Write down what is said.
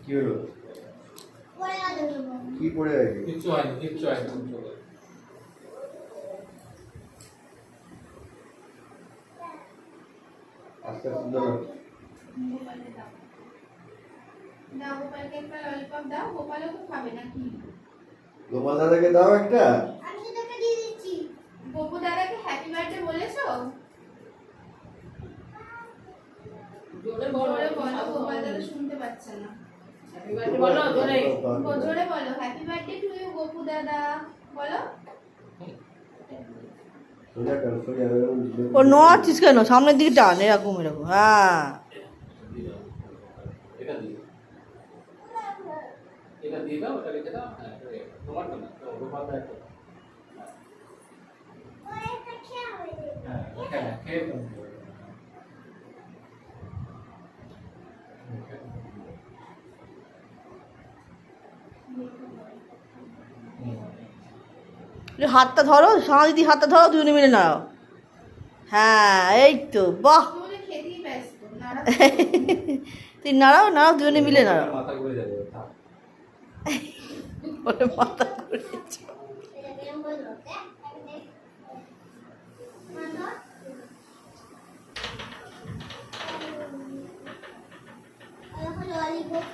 কি হলো? কি পড়ে আছে? কিচ্ছু হয়নি, কিচ্ছু হয়নি। আস্তে আস্তে ধরো। দাও গোপালকে একটা ললিপপ দাও, গোপালও তো খাবে নাকি? গোপাল দাদাকে দাও একটা। আমি তোকে দিয়ে দিচ্ছি। গোপু দাদাকে হ্যাপি বার্থডে বলেছো? জোরে বলো, গোপাল দাদা শুনতে পাচ্ছে না। হ্যাপি বার্থডে বলো জোরে। জোরে বলো, happy birthday to you Gopu দাদা বলো। সোজা করো, সোজা। ও নড়ছিস কেন? সামনের দিকে টান, এরকম এরকম। হ্যাঁ এটা দিয়ে দাও, ওটা রেখে দাও। হ্যাঁ, তোমার তো না, তো গোপাল দা একটা। হ্যাঁ, খেয়ে দাও। হাতটা ধরো, সামা দিদি হাতটা ধরো, দুজনে মিলে নাও। হ্যাঁ এই তো, বাহ। তুমি খেতেই ব্যস্ত নাড়া। তুই নাড়াও নাড়াও, দুজনে মিলে নাড়াও। মাথা ঘুরে যাবে। থাক। ওরে মাথা ঘুরেছে। ললিপপ